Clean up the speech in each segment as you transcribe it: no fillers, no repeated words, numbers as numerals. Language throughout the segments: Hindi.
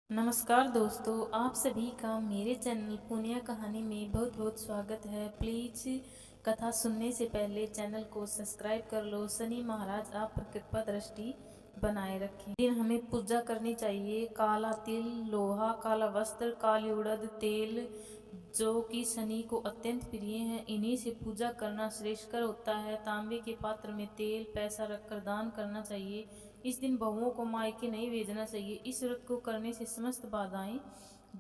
नमस्कार दोस्तों, आप सभी का मेरे चैनल पुनिया कहानी में बहुत बहुत स्वागत है। प्लीज़ कथा सुनने से पहले चैनल को सब्सक्राइब कर लो। शनि महाराज आप पर कृपा दृष्टि बनाए रखें। दिन हमें पूजा करनी चाहिए। काला तिल, लोहा, काला वस्त्र, काली उड़द तेल जो कि शनि को अत्यंत प्रिय है, इन्हीं से पूजा करना श्रेष्ठकर होता है। तांबे के पात्र में तेल पैसा रखकर दान करना चाहिए। इस दिन बहुओं को मायके नहीं भेजना चाहिए। इस व्रत को करने से समस्त बाधाएं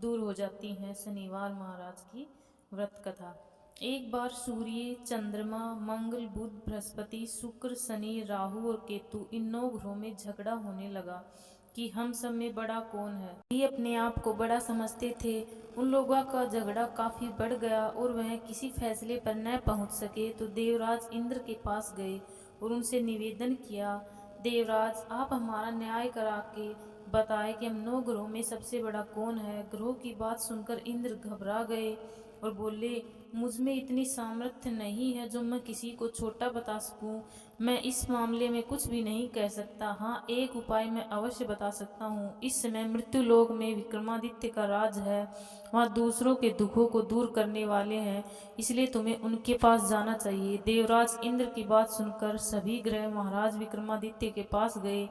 दूर हो जाती हैं। शनिवार महाराज की व्रत कथा। एक बार सूर्य, चंद्रमा, मंगल, बुध, बृहस्पति, शुक्र, शनि, राहु और केतु इन 9 ग्रहों में झगड़ा होने लगा कि हम सब में बड़ा कौन है। ये अपने आप को बड़ा समझते थे। उन लोगों का झगड़ा काफी बढ़ गया और वह किसी फैसले पर न पहुंच सके तो देवराज इंद्र के पास गए और उनसे निवेदन किया, देवराज आप हमारा न्याय करा के बताए कि हम 9 ग्रहों में सबसे बड़ा कौन है। ग्रहों की बात सुनकर इंद्र घबरा गए और बोले, मुझ में इतनी सामर्थ्य नहीं है जो मैं किसी को छोटा बता सकूं। मैं इस मामले में कुछ भी नहीं कह सकता। हाँ, एक उपाय मैं अवश्य बता सकता हूँ। इस समय मृत्यु लोक में विक्रमादित्य का राज है। वहाँ दूसरों के दुखों को दूर करने वाले हैं, इसलिए तुम्हें उनके पास जाना चाहिए। देवराज इंद्र की बात सुनकर सभी ग्रह महाराज विक्रमादित्य के पास गए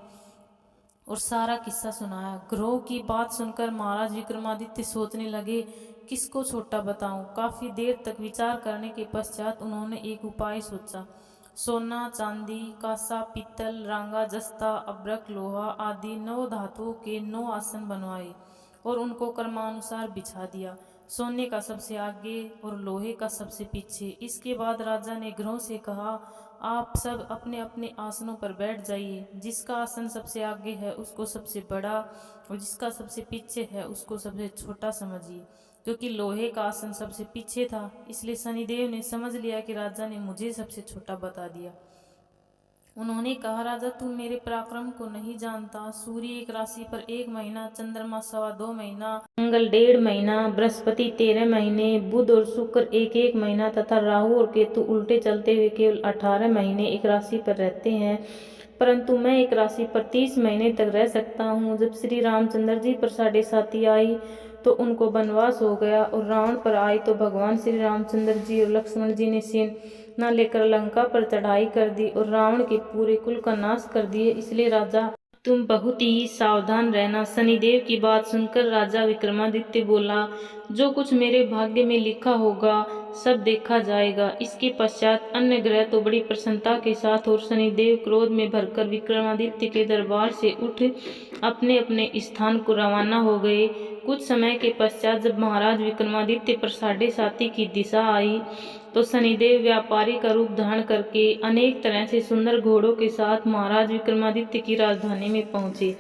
और सारा किस्सा सुनाया। ग्रहों की बात सुनकर महाराज विक्रमादित्य सोचने लगे, किसको छोटा बताऊं। काफी देर तक विचार करने के पश्चात उन्होंने एक उपाय सोचा। सोना, चांदी, कांसा, पीतल, रांगा, जस्ता, अब्रक, लोहा आदि 9 धातुओं के 9 आसन बनवाए और उनको क्रमानुसार बिछा दिया। सोने का सबसे आगे और लोहे का सबसे पीछे। इसके बाद राजा ने ग्रहों से कहा, आप सब अपने अपने आसनों पर बैठ जाइए। जिसका आसन सबसे आगे है उसको सबसे बड़ा और जिसका सबसे पीछे है उसको सबसे छोटा समझिए। क्योंकि लोहे का आसन सबसे पीछे था, इसलिए शनिदेव ने समझ लिया कि राजा ने मुझे सबसे छोटा बता दिया। उन्होंने कहा, राजा तू मेरे पराक्रम को नहीं जानता। सूर्य एक राशि पर 1 महीना, चंद्रमा 2.25 महीना, मंगल 1.5 महीना, बृहस्पति 13 महीने, बुध और शुक्र 1-1 महीना तथा राहु और केतु उल्टे चलते हुए केवल 18 महीने एक राशि पर रहते हैं। परंतु मैं एक राशि पर 30 महीने तक रह सकता हूँ। जब श्री रामचंद्र जी पर 7.5 आई तो उनको वनवास हो गया और रावण पर आई तो भगवान श्री रामचंद्र जी और लक्ष्मण जी ने सेना लेकर लंका पर चढ़ाई कर दी और रावण के पूरे कुल का नाश कर दिए। इसलिए राजा तुम बहुत ही सावधान रहना। शनिदेव की बात सुनकर राजा विक्रमादित्य बोला, जो कुछ मेरे भाग्य में लिखा होगा सब देखा जाएगा। इसके पश्चात अन्य ग्रह तो बड़ी प्रसन्नता के साथ और शनिदेव क्रोध में भरकर विक्रमादित्य के दरबार से उठ अपने अपने स्थान को रवाना हो गए। कुछ समय के पश्चात जब महाराज विक्रमादित्य पर 7.5 की दिशा आई तो शनिदेव व्यापारी का रूप धारण करके अनेक तरह से सुंदर घोड़ों के साथ महाराज विक्रमादित्य की राजधानी में पहुंचे।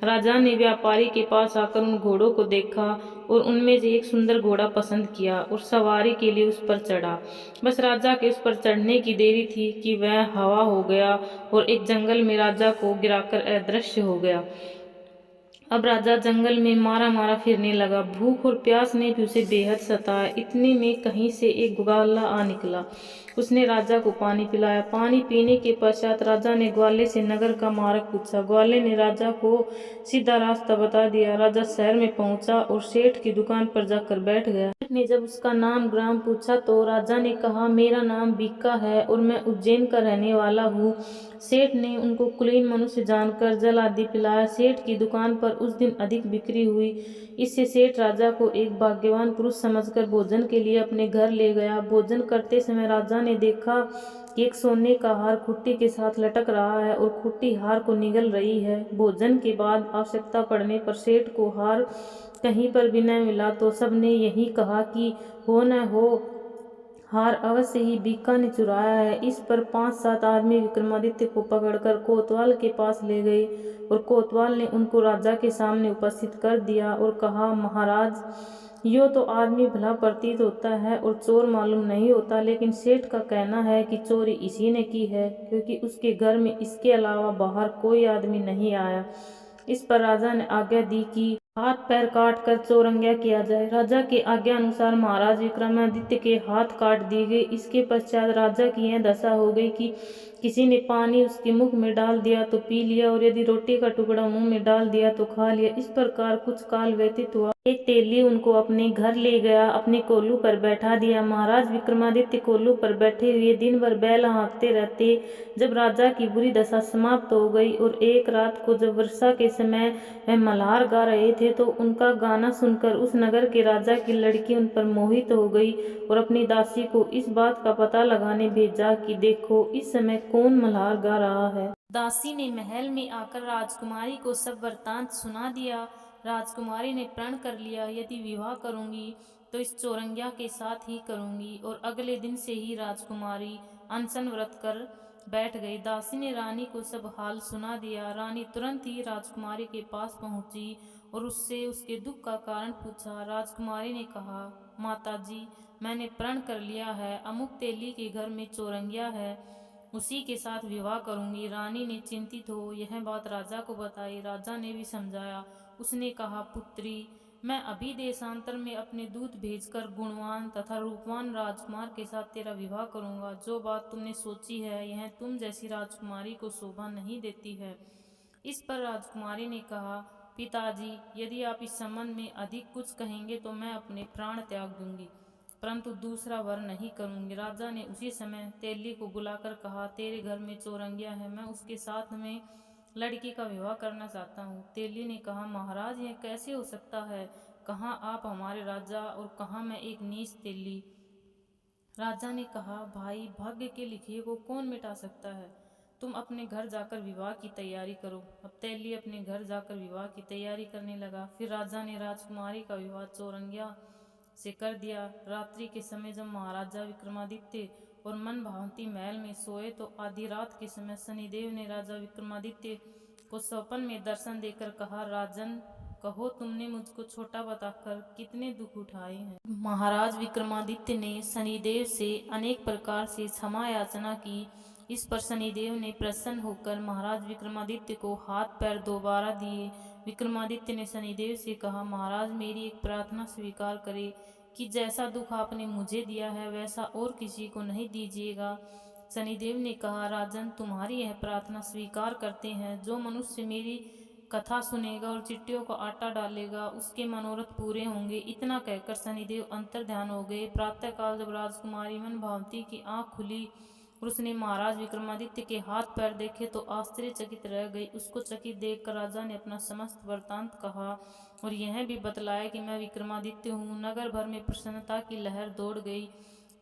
राजा ने व्यापारी के पास आकर उन घोड़ों को देखा और उनमें से एक सुंदर घोड़ा पसंद किया और सवारी के लिए उस पर चढ़ा। बस राजा के उस पर चढ़ने की देरी थी कि वह हवा हो गया और एक जंगल में राजा को गिराकर अदृश्य हो गया। अब राजा जंगल में मारा मारा फिरने लगा। भूख और प्यास ने भी उसे बेहद सताया। इतने में कहीं से एक ग्वाला आ निकला। उसने राजा को पानी पिलाया। पानी पीने के पश्चात राजा ने ग्वाले से नगर का मार्ग पूछा। ग्वाले ने राजा को सीधा रास्ता बता दिया। राजा शहर में पहुंचा और सेठ की दुकान पर जाकर बैठ गया। सेठ ने जब उसका नाम ग्राम पूछा तो राजा ने कहा, मेरा नाम बीका है और मैं उज्जैन का रहने वाला हूँ। सेठ ने उनको कुलीन मनुष्य जानकर जल आदि पिलाया। सेठ की दुकान पर उस दिन अधिक बिक्री हुई। इससे सेठ राजा को एक भाग्यवान पुरुष समझकर भोजन के लिए अपने घर ले गया। भोजन करते समय राजा ने देखा कि एक सोने का हार खुट्टी के साथ लटक रहा है और खुट्टी हार को निगल रही है। भोजन के बाद आवश्यकता पड़ने पर सेठ को हार कहीं पर भी न मिला तो सबने यही कहा कि हो न हो हार अवश्य ही बीका ने चुराया है। इस पर 5-7 आदमी विक्रमादित्य को पकड़कर कोतवाल के पास ले गए और कोतवाल ने उनको राजा के सामने उपस्थित कर दिया और कहा, महाराज यो तो आदमी भला प्रतीत होता है और चोर मालूम नहीं होता, लेकिन सेठ का कहना है कि चोरी इसी ने की है, क्योंकि उसके घर में इसके अलावा बाहर कोई आदमी नहीं आया। इस पर राजा ने आज्ञा दी कि हाथ पैर काट कर चौरंगिया किया जाए। राजा की आज्ञा अनुसार महाराज विक्रमादित्य के हाथ काट दिए गए। इसके पश्चात राजा की यह दशा हो गई कि किसी ने पानी उसके मुख में डाल दिया तो पी लिया, और यदि रोटी का टुकड़ा मुंह में डाल दिया तो खा लिया। इस प्रकार कुछ काल व्यतीत हुआ। एक तेली उनको अपने घर ले गया, अपने कोल्लू पर बैठा दिया। महाराज विक्रमादित्य कोल्लू पर बैठे हुए दिन भर बैल हाँकते रहते। जब राजा की बुरी दशा समाप्त हो गई और एक रात को जब वर्षा के समय वह मल्हार गा रहे थे तो उनका गाना सुनकर उस नगर के राजा की लड़की उन पर मोहित हो गई और अपनी दासी को इस बात का पता लगाने भेजा कि देखो इस समय कौन मल्हार गा रहा है। दासी ने महल में आकर राजकुमारी को सब वृत्तांत सुना दिया। राजकुमारी ने प्रण कर लिया, यदि विवाह करूंगी तो इस चौरंगिया के साथ ही करूंगी, और अगले दिन से ही राजकुमारी अनशन व्रत कर बैठ गई। दासी ने रानी को सब हाल सुना दिया। रानी तुरंत ही राजकुमारी के पास पहुंची और उससे उसके दुख का कारण पूछा। राजकुमारी ने कहा, माताजी, मैंने प्रण कर लिया है, अमुक तेली के घर में चौरंगिया है, उसी के साथ विवाह करूंगी। रानी ने चिंतित हो यह बात राजा को बताई। राजा ने भी समझाया। उसने कहा, पुत्री, मैं अभी देशांतर में अपने दूत भेजकर गुणवान तथा रूपवान राजकुमार के साथ तेरा विवाह करूंगा। जो बात तुमने सोची है यह तुम जैसी राजकुमारी को शोभा नहीं देती है। इस पर राजकुमारी ने कहा, पिताजी, यदि आप इस संबंध में अधिक कुछ कहेंगे तो मैं अपने प्राण त्याग दूंगी, परंतु दूसरा वर नहीं करूंगी। राजा ने उसी समय तेली को बुलाकर कहा, तेरे घर में चौरंगिया है, मैं उसके साथ में लड़की का विवाह करना चाहता हूँ। तेली ने कहा, महाराज, यह कैसे हो सकता है? कहाँ आप हमारे राजा और कहाँ मैं एक नीच तेली। राजा ने कहा, भाई, भाग्य के लिखे को कौन मिटा सकता है? तुम अपने घर जाकर विवाह की तैयारी करो। अब तेली अपने घर जाकर विवाह की तैयारी करने लगा। फिर राजा ने राजकुमारी का विवाह चौरंगिया से कर दिया। रात्रि के समय जब महाराजा विक्रमादित्य और मन भावती महल में सोए तो आधी रात के समय शनिदेव ने राजा विक्रमादित्य को स्वप्न में दर्शन देकर कहा, राजन, कहो तुमने मुझको छोटा बताकर कितने दुख उठाए हैं। महाराज विक्रमादित्य ने शनिदेव से अनेक प्रकार से क्षमा याचना की। इस पर शनिदेव ने प्रसन्न होकर महाराज विक्रमादित्य को हाथ पैर दोबारा दिए। विक्रमादित्य ने शनिदेव से कहा, महाराज, मेरी एक प्रार्थना स्वीकार करे कि जैसा दुख आपने मुझे दिया है वैसा और किसी को नहीं दीजिएगा। शनिदेव ने कहा, राजन, तुम्हारी यह प्रार्थना स्वीकार करते हैं। जो मनुष्य मेरी कथा सुनेगा और चिट्टियों को आटा डालेगा उसके मनोरथ पूरे होंगे। इतना कहकर शनिदेव अंतर ध्यान हो गए। प्रातःकाल जब राजकुमारी मन भावती की आंख खुली और उसने महाराज विक्रमादित्य के हाथ पैर देखे तो आश्चर्यचकित रह गई। उसको चकित देखकर राजा ने अपना समस्त वृत्तांत कहा और यह भी बतलाया कि मैं विक्रमादित्य हूँ। नगर भर में प्रसन्नता की लहर दौड़ गई।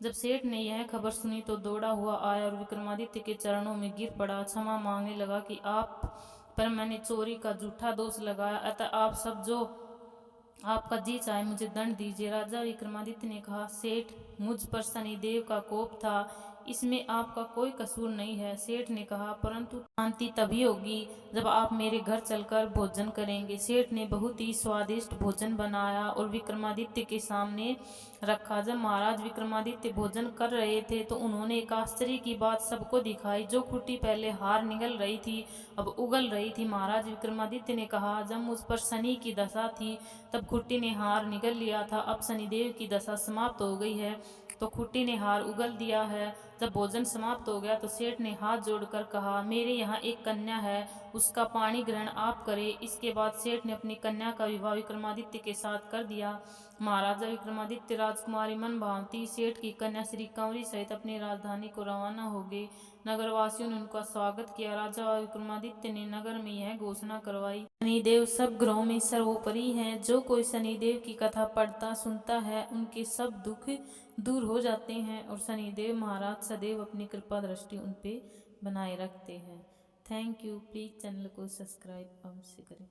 जब सेठ ने यह खबर सुनी तो दौड़ा हुआ आया और विक्रमादित्य के चरणों में गिर पड़ा। क्षमा मांगने लगा कि आप पर मैंने चोरी का झूठा दोष लगाया, अतः आप सब जो आपका जी चाहे मुझे दंड दीजिए। राजा विक्रमादित्य ने कहा, सेठ, मुझ पर शनिदेव का कोप था, इसमें आपका कोई कसूर नहीं है। सेठ ने कहा, परंतु शांति तभी होगी जब आप मेरे घर चलकर भोजन करेंगे। सेठ ने बहुत ही स्वादिष्ट भोजन बनाया और विक्रमादित्य के सामने रखा। जब महाराज विक्रमादित्य भोजन कर रहे थे तो उन्होंने एक आश्चर्य की बात सबको दिखाई। जो खुट्टी पहले हार निगल रही थी अब उगल रही थी। महाराज विक्रमादित्य ने कहा, जब मुझ पर शनि की दशा थी तब खुट्टी ने हार निगल लिया था, अब शनिदेव की दशा समाप्त हो गई है तो खुट्टी ने हार उगल दिया है। जब भोजन समाप्त हो गया तो सेठ ने हाथ जोड़कर कहा, मेरे यहाँ एक कन्या है, उसका पाणी ग्रहण आप करें। इसके बाद सेठ ने अपनी कन्या का विवाह विक्रमादित्य के साथ कर दिया। महाराजा विक्रमादित्य राजकुमारी मन भावती सेठ की कन्या श्री कंवरी सहित अपनी राजधानी को रवाना हो गए। नगरवासियों ने उनका स्वागत किया। राजा विक्रमादित्य ने नगर में यह घोषणा करवाई, शनिदेव सब ग्रहों में सर्वोपरि हैं। जो कोई शनिदेव की कथा पढ़ता सुनता है उनके सब दुख दूर हो जाते हैं और शनिदेव महाराज सदैव अपनी कृपा दृष्टि उन पे बनाए रखते हैं। Thank you. प्लीज़ चैनल को सब्सक्राइब अवश्य करें।